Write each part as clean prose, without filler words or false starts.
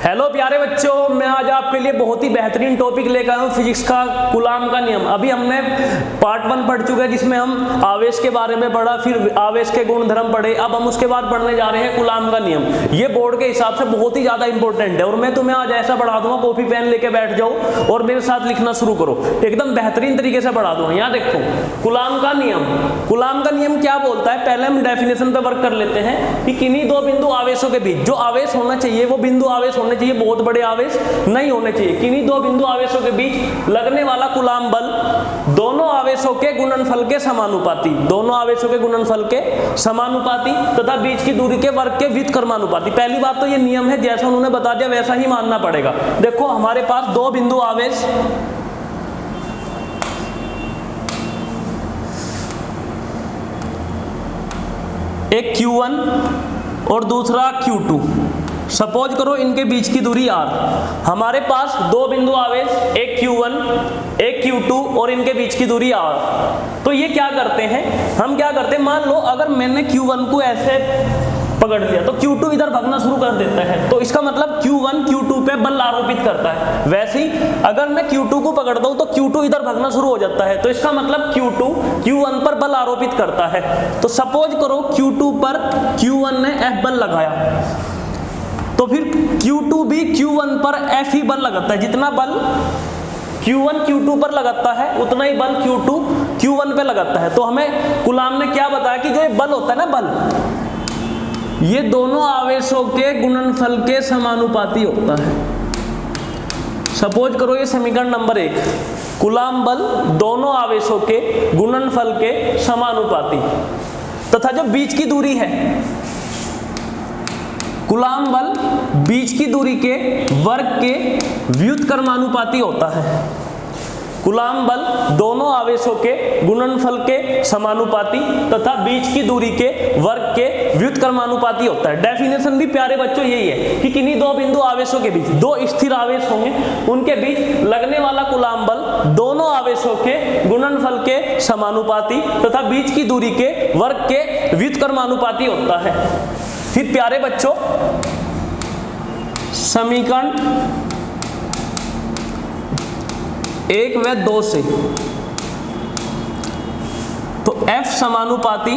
Hello प्यारे बच्चों, मैं आज आपके लिए बहुत ही बेहतरीन टॉपिक लेकर आया हूँ, फिजिक्स का कूलाम का नियम। अभी हमने पार्ट 1 पढ़ चुके हैं जिसमें हम आवेश के बारे में पढ़ा, फिर आवेश के गुणधर्म पढ़े। अब हम उसके बाद पढ़ने जा रहे हैं कूलाम का नियम। ये बोर्ड के हिसाब से बहुत ही ज्यादा इंपॉर्टेंट है और मैं तुम्हें आज ऐसा पढ़ा दूंगा, कॉपी पेन लेके बैठ जाओ और मेरे साथ लिखना शुरू करो। एकदम बेहतरीन तरीके से पढ़ा दूंगा। यहाँ देखो कूलाम का नियम। कूलाम का नियम क्या बोलता है, पहले हम डेफिनेशन पे वर्क कर लेते हैं कि किन्हीं दो बिंदु आवेशों के बीच जो आवेश होना चाहिए वो बिंदु आवेश होने चाहिए, बहुत बड़े आवेश नहीं होने चाहिए। किन्हीं दो बिंदु आवेशों के बीच लगने वाला कूलाम बल दोनों आवेशों के गुणनफल के समानुपाती, दोनों आवेशों के गुणनफल के समानुपाती तथा बीच की दूरी के वर्ग के व्युत्क्रमानुपाती। पहली बात तो ये नियम है, जैसा उन्होंने बता दिया वैसा ही मानना पड़ेगा। देखो हमारे पास दो बिंदु आवेश, एक Q1 और दूसरा Q2। सपोज करो इनके बीच की दूरी r। हमारे पास दो बिंदु आवेश, एक Q1 एक Q2 और इनके बीच की दूरी r। तो ये क्या करते हैं, हम क्या करते हैं, मान लो अगर मैंने Q1 को ऐसे पकड़ लिया तो Q2 इधर भागना शुरू कर देता है, तो इसका मतलब Q1 Q2 पे बल आरोपित करता है। वैसे ही अगर मैं Q2 को पकड़ दूं तो Q2 इधर भागना शुरू हो जाता है, तो इसका मतलब Q2 Q1 पर बल आरोपित करता है। तो सपोज करो Q2 पर Q1 ने F बल लगाया, तो फिर Q2 भी Q1 पर F ही बल लगाता है। जितना बल Q1 Q2 पर लगाता है उतना ही बल Q2 Q1 पे लगाता है। तो हमें कूलाम ने क्या बताया कि जो ये बल होता है ना, बल ये दोनों आवेशों के गुणनफल के समानुपाती होता है। सपोज करो ये समीकरण नंबर 1, कूलाम बल दोनों आवेशों के गुणनफल के समानुपाती तथा जो बीच की दूरी है, कूलाम बल बीच की दूरी के वर्ग के व्युत्क्रमानुपाती होता है। कूलाम बल दोनों आवेशों के गुणनफल के समानुपाती तथा बीच की दूरी के वर्ग के व्युत्क्रमानुपाती होता है। डेफिनेशन भी प्यारे बच्चों यही है कि किन्हीं दो बिंदु आवेशों के बीच, दो स्थिर आवेश होंगे उनके बीच लगने वाला कूलाम बल दोनों आवेशों के गुणनफल के समानुपाती तथा बीच की दूरी के वर्ग के व्युत्क्रमानुपाती होता है। फिर प्यारे बच्चों समीकरण 1 व 2 से तो F समानुपाती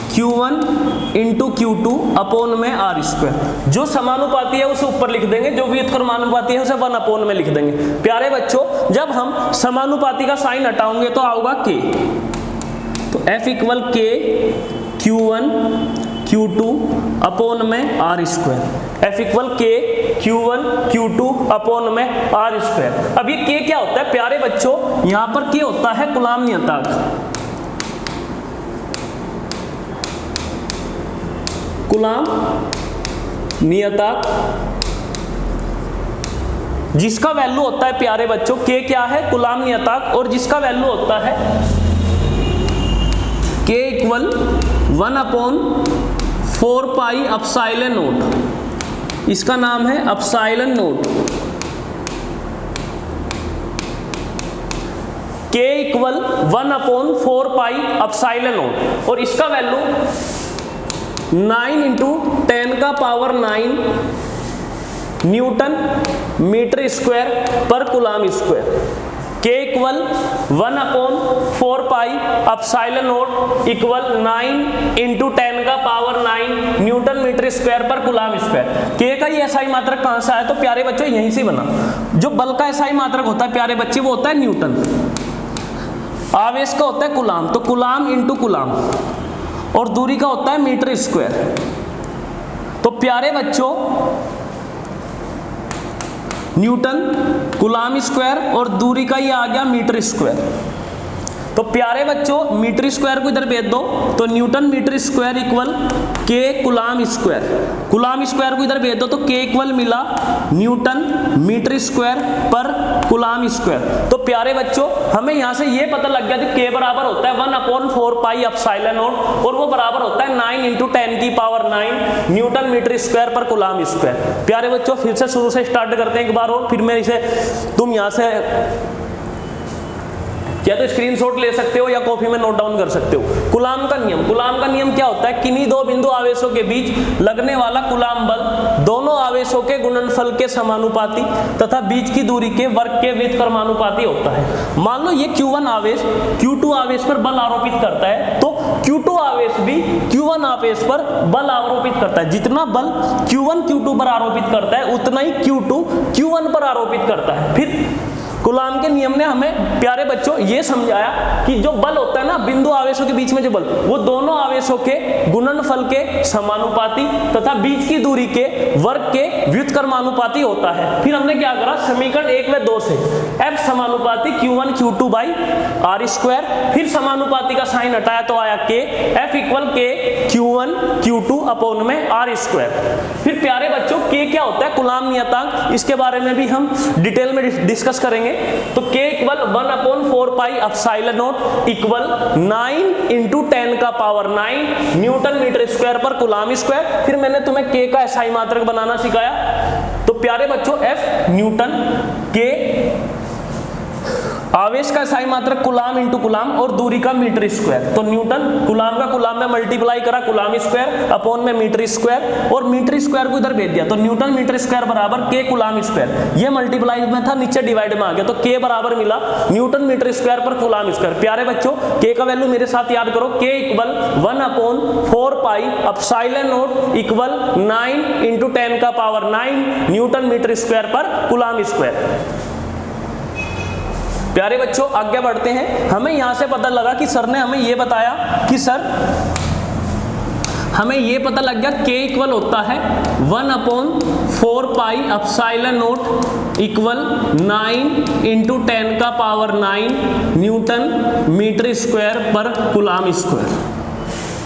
Q1 इंटू Q2 अपॉन में R स्क्वायर। जो समानुपाती है उसे ऊपर लिख देंगे, जो व्युत्क्रमानुपाती है उसे 1 अपॉन में लिख देंगे। प्यारे बच्चों जब हम समानुपाती का साइन हटाओगे तो आओगा K, तो F equal K Q1 Q2 upon में R square. F equal K Q1 Q2 upon में R स्क्वायर। अब ये K क्या होता है प्यारे बच्चों, यहां पर K होता है कूलाम नियतांक। कूलाम नियतांक जिसका वैल्यू होता है प्यारे बच्चों, K क्या है कूलाम नियतांक, और जिसका वैल्यू होता है K इक्वल 1 अपॉन 4 पाई अपसाइलन नोट। इसका नाम है epsilon note. K equal 1 upon 4 पाई अपसाइलन नोट, और इसका वैल्यू 9 इंटू 10 का पावर 9 न्यूटन मीटर स्क्वायर पर coulomb square. K equal 1 upon 4 पाई अपसाइलन नोट इक्वल 9 इंटू 10 का पावर 9 न्यूटन मीटर स्क्वायर पर coulomb square. K का ये एसआई मात्रक कहां से आया, तो प्यारे बच्चों यहीं से बना। जो बल का एसआई मात्रक होता है प्यारे बच्चे वो होता है न्यूटन, आवेश का होता है कूलाम, तो कूलाम इंटू कूलाम, और दूरी का होता है मीटर स्क्वायर। तो प्यारे बच्चों न्यूटन कूलाम स्क्वायर और दूरी का ये आ गया मीटर स्क्वायर। तो प्यारे बच्चों मीटर स्क्वायर को इधर भेज दो तो newton metre square equal K coulomb square. Coulomb square को इधर भेज दो तो K इक्वल मिला न्यूटन मीटर स्क्वायर पर कूलाम स्क्वायर। तो प्यारे बच्चों हमें यहां से ये पता लग गया कि K बराबर होता है 1 अपॉन 4 पाई अपसाइलन नोट, और वो बराबर होता है 9 इंटू 10 की पावर 9 न्यूटन मीटर स्क्वायर पर कूलाम स्क्वायर। प्यारे बच्चों फिर से शुरू से स्टार्ट करते हैं एक बार और, फिर मैं इसे तुम यहां से या तो स्क्रीनशॉट ले सकते हो या कॉपी में नोट डाउन कर सकते हो। कूलाम का नियम क्या होता है, किन्हीं दो बिंदु आवेशों के बीच लगने वाला कूलाम बल दोनों आवेश आवेशों के गुणनफल के समानुपाती तथा बीच की दूरी के वर्ग के व्युत्क्रमानुपाती होता है। मान लो ये Q1 आवेश Q2 आवेश पर बल आरोपित करता है, तो Q2 आवेश भी Q1 आवेश पर बल आरोपित करता है। जितना बल Q1 Q2 पर आरोपित करता है उतना ही Q2 Q1 पर आरोपित करता है। फिर कूलाम के नियम ने हमें प्यारे बच्चों ये समझाया कि जो बल होता है ना बिंदु आवेशों के बीच में जो बल, वो दोनों आवेशों के गुणनफल के समानुपाती तथा बीच की दूरी के वर्ग के व्युत्क्रमानुपाती होता है। फिर हमने क्या करा, समीकरण 1 व 2 से F समानुपाती Q1 Q2 by R square, फिर समानुपाती का साइन हटाया तो आया K, F equal K Q1 Q2 upon में R स्क्वायर। फिर प्यारे बच्चों K क्या होता है, कूलाम नियतांक, इसके बारे में भी हम डिटेल में डिस्कस करेंगे। तो K equal 1/4 pi epsilon not equal 9 into 10 का पावर 9 न्यूटन मीटर स्क्वायर पर कूलाम स्क्वायर। फिर मैंने तुम्हें K का SI मात्रक बनाना सिखाया। तो प्यारे बच्चों F न्यूटन, K आवेश का SI मात्रक कूलाम इंटू कूलाम और दूरी का मीटर स्क्वायर। तो न्यूटन कूलाम का कूलाम में मल्टीप्लाई करा कूलाम स्क्वायर अपॉन में मीटर स्क्वायर, और मीटर स्क्वायर को इधर भेज दिया तो न्यूटन मीटर स्क्वायर बराबर K कूलाम स्क्वायर। ये मल्टीप्लाई में था, नीचे डिवाइड में आ गया, तो K बराबर मिला न्यूटन मीटर स्क्वायर पर कूलाम स्क्वायर। प्यारे बच्चों K का वैल्यू मेरे साथ याद करो, K equal 1/4 pi epsilon not equal 9 into 10 का पावर 9 न्यूटन मीटर स्क्वायर पर कूलाम स्क्वायर। प्यारे बच्चों आगे बढ़ते हैं। हमें यहां से पता लगा कि सर ने हमें यह बताया कि सर हमें यह पता लग गया K इक्वल होता है 1/4 pi epsilon not equal 9 into 10 का पावर 9 न्यूटन मीटर स्क्वायर पर coulomb square.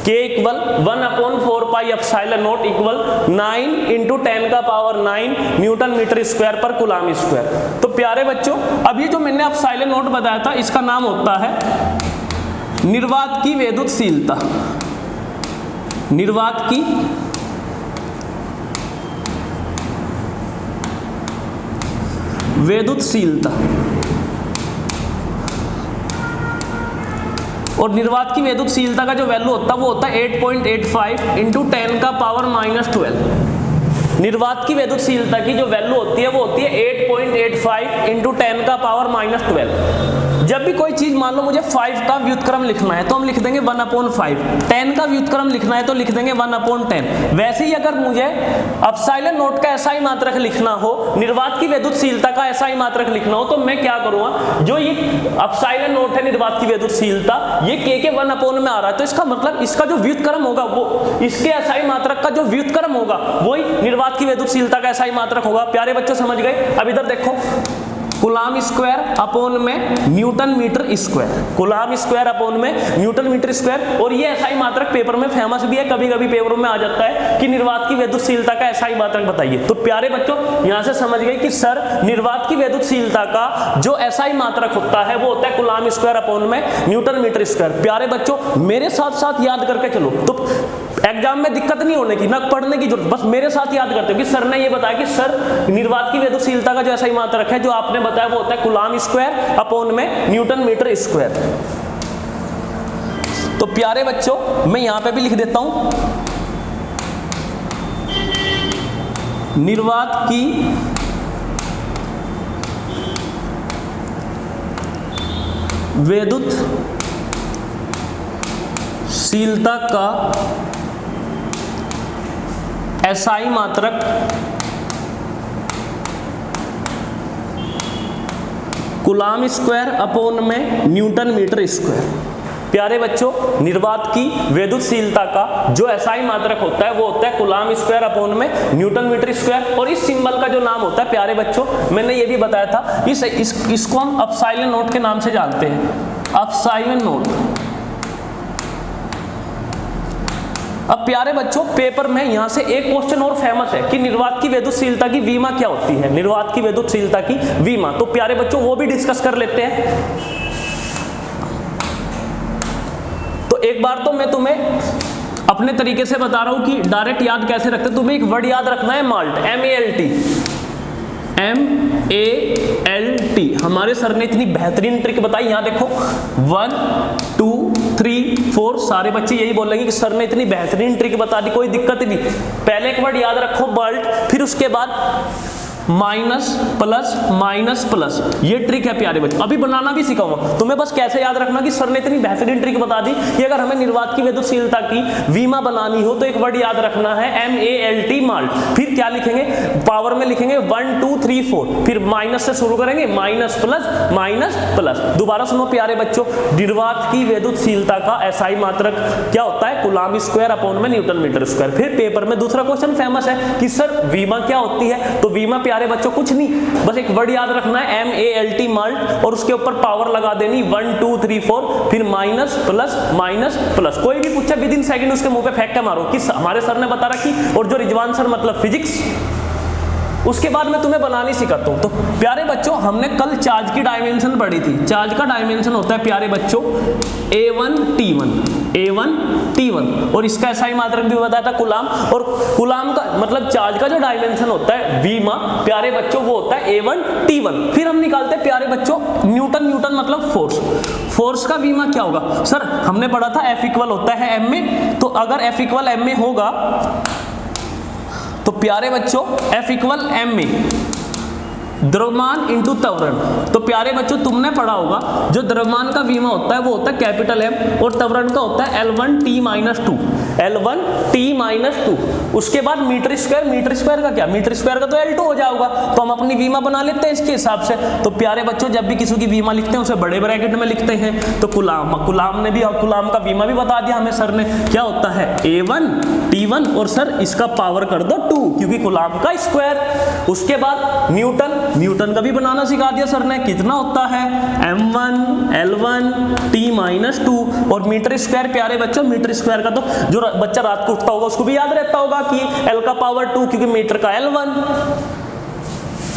K equal 1/4 pi epsilon not equal 9 into 10 का पावर 9 न्यूटन मीटर स्क्वायर पर कूलाम स्क्वायर। तो प्यारे बच्चों अब ये जो मैंने एप्सिलॉन नॉट बताया था इसका नाम होता है निर्वात की वैद्युतशीलता। निर्वात की वैद्युतशीलता, और निर्वात की वैद्युतशीलता का जो वैल्यू होता है वो होता है 8.85 इंटू 10 का पावर -12। निर्वात की वैद्युतशीलता की जो वैल्यू होती है वो होती है 8.85 इंटू 10 का पावर -12। जब भी कोई चीज मान लो मुझे 5 का व्युत्क्रम लिखना है तो हम लिख देंगे 1/5, 10 का व्युत्क्रम लिखना है तो लिख देंगे 1/10। वैसे ही अगर मुझे एप्सिलॉन नॉट का SI मात्रक लिखना हो, निर्वात की वैद्युतशीलता का SI मात्रक लिखना हो, तो मैं क्या करूंगा, जो ये एप्सिलॉन नॉट है निर्वात की वैद्युतशीलता ये K के 1/, में आ रहा है, तो इसका मतलब इसका जो व्युत्क्रम होगा वो इसके SI मात्रक का जो व्युत्क्रम होगा वही निर्वात की वैद्युतशीलता का SI मात्रक होगा। प्यारे बच्चों समझ गए। अब इधर देखो कूलाम स्क्वायर अपॉन में newton metre square, coulomb square upon में न्यूटन मीटर स्क्वायर। और ये SI मात्रक पेपर में फेमस भी है, कभी कभी पेपर में आ जाता है कि निर्वात की वैद्युतशीलता का SI मात्रक बताइए। तो प्यारे बच्चों यहां से समझ गए कि सर निर्वात की वैद्युतशीलता का जो SI मात्रक होता है वो होता है कूलाम स्क्वायर अपॉन में न्यूटन मीटर स्क्वायर। प्यारे बच्चों मेरे साथ साथ याद करके चलो, तो एग्जाम में दिक्कत नहीं होने की, ना पढ़ने की जरूरत, बस मेरे साथ याद करते हो कि सर ने ये बताया कि सर निर्वात की वैद्युतशीलता का जो SI मात्रक है जो आपने बताया वो होता है कूलाम स्क्वायर अपॉन में न्यूटन मीटर स्क्वायर। तो प्यारे बच्चों मैं यहां पे भी लिख देता हूं, निर्वात की वैद्युतशीलता का SI मात्रक कूलाम स्क्वायर अपॉन में न्यूटन मीटर स्क्वायर। प्यारे बच्चों निर्वात की वैद्युतशीलता का जो SI मात्रक होता है वो होता है कूलाम स्क्वायर अपॉन में न्यूटन मीटर स्क्वायर। और इस सिंबल का जो नाम होता है प्यारे बच्चों मैंने ये भी बताया था, इसको हम एप्सिलॉन नॉट के नाम से जानते हैं, एप्सिलॉन नॉट। अब प्यारे बच्चों पेपर में यहां से एक क्वेश्चन और फेमस है कि निर्वात की वैद्युतशीलता की विमा क्या होती है, निर्वात की वैद्युतशीलता की विमा। तो प्यारे बच्चों वो भी डिस्कस कर लेते हैं। तो एक बार तो मैं तुम्हें अपने तरीके से बता रहा हूं कि डायरेक्ट याद कैसे रखते हैं। तुम्हें एक वर्ड याद रखना है माल्ट, MALT। हमारे सर ने इतनी बेहतरीन ट्रिक बताई, यहां देखो 1 2 3 4 सारे बच्चे यही बोलेंगे कि सर ने इतनी बेहतरीन ट्रिक बता दी, कोई दिक्कत नहीं। पहले एक वर्ड याद रखो बल्ट, फिर उसके बाद माइनस प्लस माइनस प्लस, ये ट्रिक है प्यारे बच्चों। अभी बनाना भी सिखाऊंगा तुम्हें, बस कैसे याद रखना कि सर ने इतनी बेहतरीन ट्रिक बता दी कि अगर हमें निर्वात की विद्युतशीलता की वीमा बनानी हो तो एक वर्ड याद रखना है MALT माल्ट। फिर क्या लिखेंगे, पावर में लिखेंगे 1 2 3 4, फिर माइनस से शुरू करेंगे, माइनस प्लस। दोबारा सुनो प्यारे बच्चों, निर्वात की विद्युतशीलता का SI मात्रक क्या होता है, कूलाम स्क्वायर अपॉन में न्यूटन मीटर स्क्वायर। फिर पेपर में दूसरा क्वेश्चन फेमस है कि सर वीमा क्या होती है, तो वीमा प्यारे बच्चों कुछ नहीं, बस एक वर्ड याद रखना है MALT माल्ट, और उसके ऊपर पावर लगा देनी 1 2 3 4, फिर माइनस प्लस। कोई भी पूछे विद इन सेकंड उसके मुंह पे फेंक के मारो कि हमारे सर ने बता रखी, और जो रिजवान सर मतलब फिजिक्स। उसके बाद मैं तुम्हें बनानी सिखाता हूं। तो प्यारे बच्चों हमने कल चार्ज की डायमेंशन पढ़ी थी। चार्ज का डायमेंशन होता है प्यारे बच्चों A1 T1, और इसका SI मात्रक भी बताया था कूलाम। और कूलाम का मतलब चार्ज का जो डायमेंशन होता है वीमा प्यारे बच्चों वो होता है A1 T1। फिर हम निकालते हैं प्यारे बच्चों न्यूटन मतलब फोर्स का वीमा क्या होगा। सर हमने पढ़ा था F इक्वल होता है M में, तो अगर F इक्वल M में होगा तो प्यारे बच्चों F इक्वल M में द्रव्यमान इंटू त्वरण। तो प्यारे बच्चों तुमने पढ़ा होगा जो द्रव्यमान का वीमा होता है वो होता है कैपिटल M, और त्वरण का होता है L1T-2, L1T-2। उसके बाद मीटर स्क्वायर का क्या, मीटर स्क्वायर का तो L2 हो जाएगा, तो हम अपनी वीमा बना लेते हैं इसके हिसाब से। तो प्यारे बच्चों जब भी किसी की वीमा लिखते हैं उसे बड़े ब्रैकेट में लिखते हैं। तो कूलाम ने भी, कूलाम का वीमा भी बता दिया हमें सर ने, क्या होता है A1 T1, और सर इसका पावर कर दो 2 क्योंकि कूलाम का स्क्वायर। उसके बाद न्यूटन का भी बनाना सिखा दिया सर ने, कितना होता है M1 L1 T-2, और मीटर स्क्वायर प्यारे बच्चों, मीटर स्क्वायर का तो जो बच्चा रात को उठता होगा उसको भी याद रहता होगा कि L का पावर 2 क्योंकि मीटर का L1।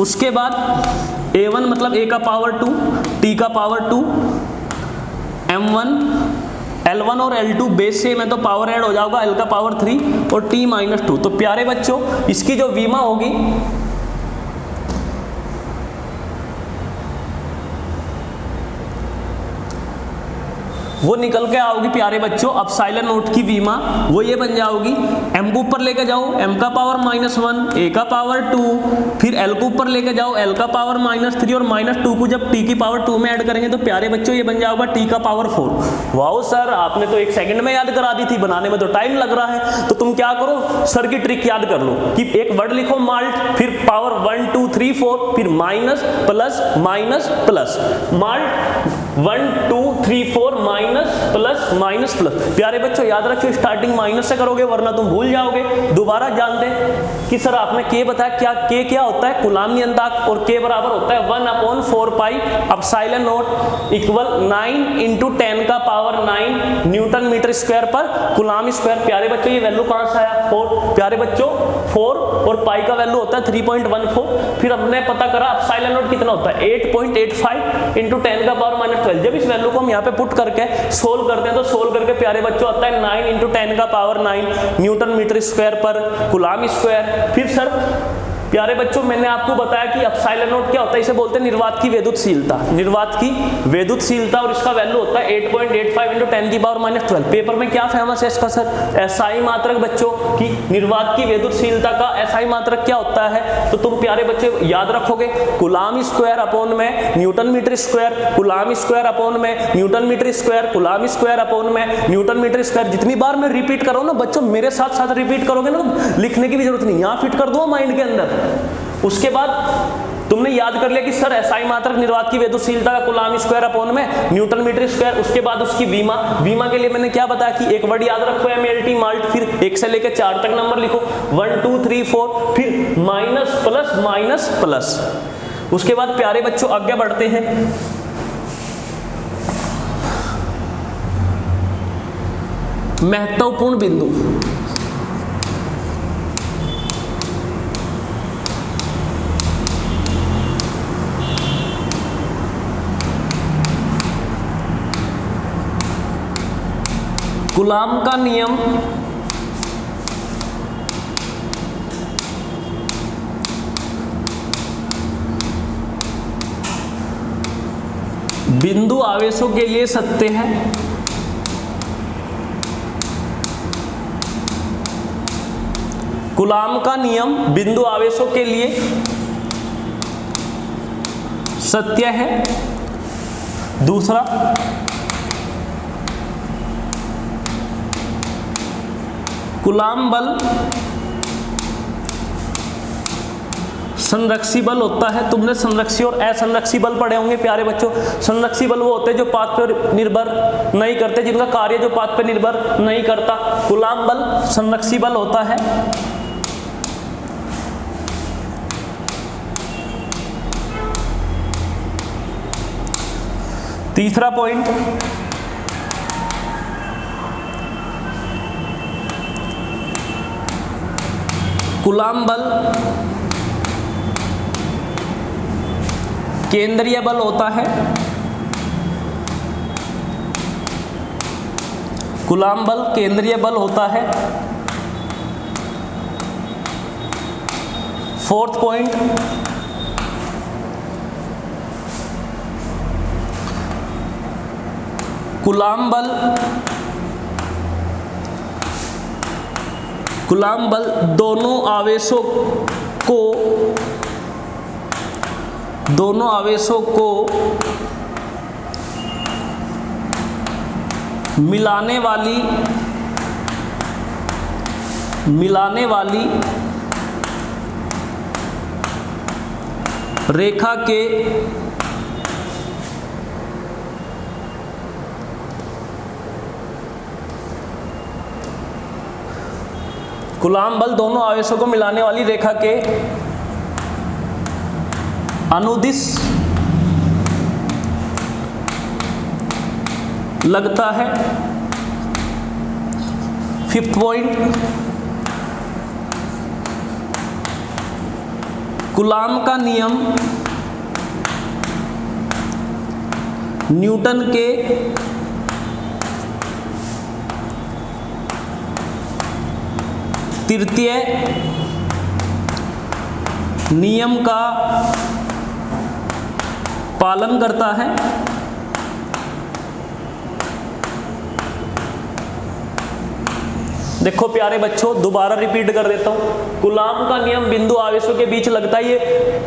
उसके बाद A1 मतलब A का पावर 2, T का पावर 2, M1 L1 और L2 बेस सेम है तो पावर ऐड हो जाएगा L का पावर 3 और T-2। तो प्यारे बच्चों इसकी जो वीमा होगी वो निकल के आओगी प्यारे बच्चों। अब साइलेंट नोट की वीमा वो ये बन जाओगी, M को ऊपर लेके जाओ M का पावर -1, A का पावर 2, फिर L को ऊपर लेके जाओ L का पावर -3, और -2 को जब T की पावर 2 में ऐड करेंगे तो प्यारे बच्चों ये बन जाएगा T का पावर 4। वाओ सर आपने तो 1 सेकंड में याद करा दी थी, बनाने में तो टाइम लग रहा है। तो तुम क्या करो, सर की ट्रिक याद कर लो कि एक वर्ड लिखो माल्ट, फिर पावर 1 2 3 4, फिर minus plus malt 1 2 3 4 minus plus. प्यारे बच्चों याद रखियो स्टार्टिंग माइनस से करोगे वरना तुम भूल जाओगे। दोबारा जानते कि सर आपने के बताया, क्या के क्या होता है, कूलाम नियंत्रक, और के बराबर होता है 1/4 pi epsilon not equal 9 into 10 का पावर 9 न्यूटन मीटर स्क्वायर पर कूलाम स्क्वायर। प्यारे बच्चों ये वैल्यू कहां से आया, 4। प्यारे बच्चों 4 और पाई का वैल्यू होता है 3.14। फिर हमने पता करा एप्सिलॉन नॉट कितना होता है 8.85 इंटू 10 का पावर -12। जब इस वैल्यू को हम यहाँ पे पुट करके सोल्व करते हैं तो सोल्व करके प्यारे बच्चों आता है 9 इंटू 10 का पावर 9 न्यूटन मीटर स्क्वायर पर कूलाम स्क्वायर। फिर सर प्यारे बच्चों मैंने आपको बताया कि एप्सिलॉन नॉट क्या होता है, इसे बोलते हैं निर्वात की विद्युतशीलता, और इसका वैल्यू होता है 8.85 इंटू 10 की पावर -12। पेपर में क्या फेमस है इसका सर, SI मात्रक बच्चों की निर्वात की विद्युतशीलता का SI मात्रक क्या होता है। तो तुम प्यारे बच्चे याद रखोगे कूलाम स्क्वायर अपॉन में newton metre square, coulomb square upon में newton metre square, coulomb square upon में न्यूटन मीटर स्क्वायर। जितनी बार मैं रिपीट करो ना बच्चों, मेरे साथ साथ रिपीट करोगे ना तो लिखने की भी जरूरत नहीं, यहाँ फिट कर दो माइंड के अंदर। उसके बाद तुमने याद कर लिया कि सर SI मात्रक निर्वात की विद्युतशीलता का कूलाम स्क्वायर अपॉन में न्यूटन मीटर स्क्वायर। उसके बाद उसकी वीमा के लिए मैंने क्या बताया कि एक वर्ड याद रखो MALT माल्ट, फिर 1 से लेकर 4 तक नंबर लिखो 1 2 3 4, फिर माइनस प्लस। उसके बाद प्यारे बच्चों आगे बढ़ते हैं। महत्वपूर्ण बिंदु, कूलाम का नियम, बिंदु आवेशों के लिए सत्य है, कूलाम का नियम बिंदु आवेशों के लिए सत्य है। दूसरा, कूलाम बल संरक्षी बल होता है। तुमने संरक्षी और असंरक्षी बल पढ़े होंगे प्यारे बच्चों। संरक्षी बल वो होते हैं जो पाथ पर निर्भर नहीं करते, जिनका कार्य जो पाथ पर निर्भर नहीं करता। कूलाम बल संरक्षी बल होता है। तीसरा पॉइंट, कूलाम बल केंद्रीय बल होता है। कूलाम बल केंद्रीय बल होता है। फोर्थ पॉइंट, कूलाम बल दोनों आवेशों को मिलाने वाली रेखा के कूलाम बल दोनों आवेशों को मिलाने वाली रेखा के अनुदिश लगता है। फिफ्थ पॉइंट, कूलाम का नियम न्यूटन के तृतीय नियम का पालन करता है। देखो प्यारे बच्चों, दोबारा रिपीट कर देता हूं। कूलाम का नियम बिंदु आवेशों के बीच लगता है, ये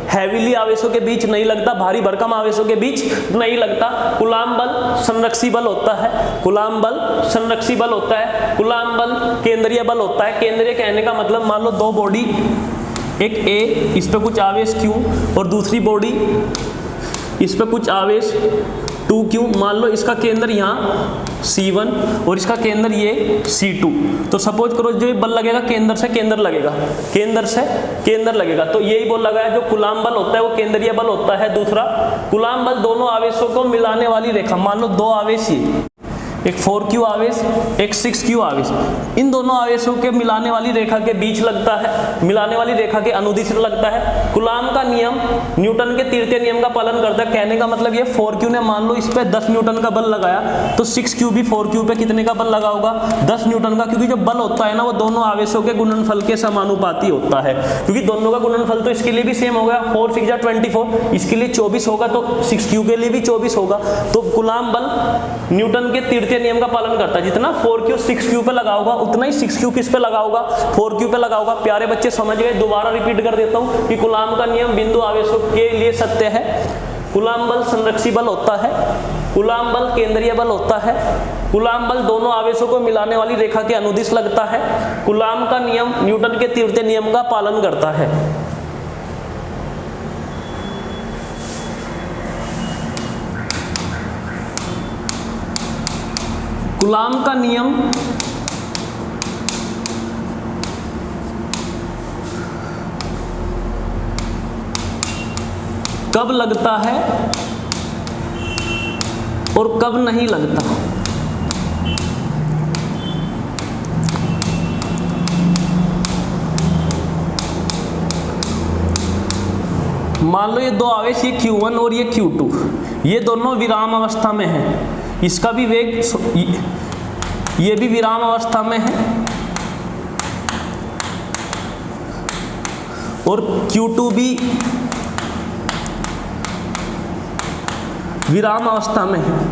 हैवीली आवेशों के बीच नहीं लगता, भारी भरकम आवेशों के बीच नहीं लगता। कूलाम बल संरक्षी बल होता है। कूलाम बल संरक्षी बल होता है। कूलाम बल केंद्रीय बल होता है। केंद्रीय कहने का मतलब, मान लो दो बॉडी, एक ए, इस पे कुछ आवेश Q और दूसरी बॉडी इस पे कुछ आवेश 2Q। मान लो इसका केंद्र यहाँ C1 और इसका केंद्र ये C2। तो सपोज करो जो बल लगेगा केंद्र से केंद्र लगेगा, केंद्र से केंद्र लगेगा, तो यही बल लगा है। जो कूलाम बल होता है वो केंद्रीय बल होता है। दूसरा, कूलाम बल दोनों आवेशों को मिलाने वाली रेखा, मान लो दो आवेश, ये एक 4Q आवेश, एक 6Q आवेश, इन दोनों आवेशों के मिलाने वाली रेखा के बीच लगता है, मिलाने वाली रेखा के अनुदिश लगता है। कूलाम का नियम न्यूटन के तृतीय नियम का पालन करता है। कहने का मतलब ये 4Q ने मान लो इस पे 10 न्यूटन का बल लगाया, तो 6Q भी 4Q पे कितने का बल लगा होगा? 10 न्यूटन का, क्योंकि जो बल होता है ना वो दोनों आवेशों के गुणनफल के समानुपाती होता है, क्योंकि दोनों का गुणनफल तो इसके लिए भी सेम होगा, 4 6 24, इसके लिए 24 होगा, तो 6Q के लिए भी 24 होगा। तो कूलाम बल न्यूटन के तृतीय नियम का पालन करता है। जितना 4Q 6Q पे लगा होगा उतना ही 6Q किस पे लगा होगा? 4Q पे लगा होगा। प्यारे बच्चे समझ गए? दोबारा रिपीट कर देता हूं कि कूलाम का नियम बिंदु आवेशों के लिए सत्य है। कूलाम बल संरक्षी बल होता है। कूलाम बल केंद्रीय बल होता है। कूलाम बल दोनों आवेशों को मिलाने वाली रेखा के अनुदिश लगता है। कूलाम का नियम न्यूटन के तृतीय नियम का पालन करता है। कूलाम का नियम कब लगता है और कब नहीं लगता? मान लो ये दो आवेश, ये Q1 और ये Q2, ये दोनों विराम अवस्था में हैं। इसका भी वेग, ये भी विराम अवस्था में है और Q2 भी विराम अवस्था में है।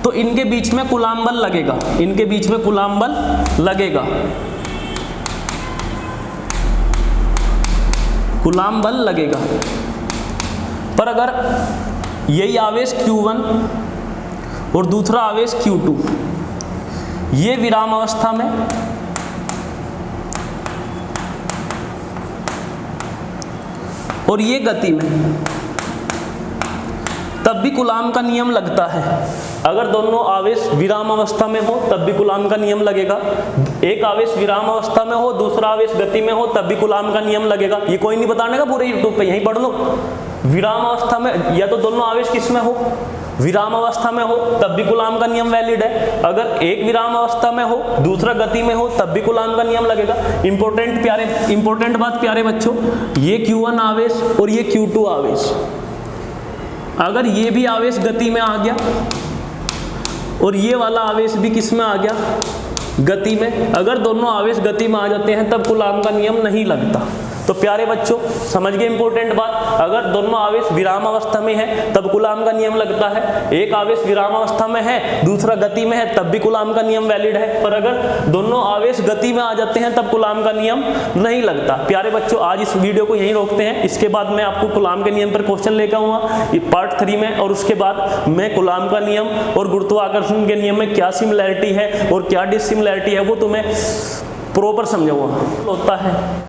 तो इनके बीच में कूलाम बल लगेगा, इनके बीच में कूलाम बल लगेगा। कूलाम बल लगेगा। पर अगर यही आवेश Q1 और दूसरा आवेश Q2, ये विराम अवस्था में और ये गति में, तब भी कूलाम का नियम लगता है। अगर दोनों आवेश विराम अवस्था में हो तब भी कूलाम का नियम लगेगा, एक आवेश विराम अवस्था में हो दूसरा आवेश गति में हो तब भी कूलाम का नियम लगेगा। ये कोई नहीं बताने का, पूरे यूट्यूब पे यहीं पढ़ लो। विराम अवस्था में या तो दोनों आवेश किस में हो, विराम अवस्था में हो तब भी कूलाम का नियम वैलिड है। अगर एक विराम अवस्था में हो दूसरा गति में हो तब भी कूलाम का नियम लगेगा। इंपॉर्टेंट बात प्यारे बच्चों, ये Q1 आवेश और ये Q2 आवेश, अगर ये भी आवेश गति में आ गया और ये वाला आवेश भी किस में आ गया, गति में, अगर दोनों आवेश गति में आ जाते हैं तब कूलाम का नियम नहीं लगता। तो प्यारे बच्चों समझ गए इंपॉर्टेंट बात, अगर दोनों आवेश विराम अवस्था में है तब कूलाम का नियम लगता है, एक आवेश विराम अवस्था में है दूसरा गति में है तब भी कूलाम का नियम वैलिड है। पर अगर दोनों आवेश गति में आ जाते हैं तब कूलाम का नियम नहीं लगता। प्यारे बच्चों आज इस वीडियो को यहीं रोकते हैं, इसके बाद मैं आपको कूलाम के नियम पर क्वेश्चन लेकर आऊंगा पार्ट 3 में, और उसके बाद मैं कूलाम का नियम और गुरुत्वाकर्षण के नियम में क्या सिमिलैरिटी है और क्या डिसिमिलैरिटी है वो तुम्हें प्रॉपर समझाऊंगा होता है।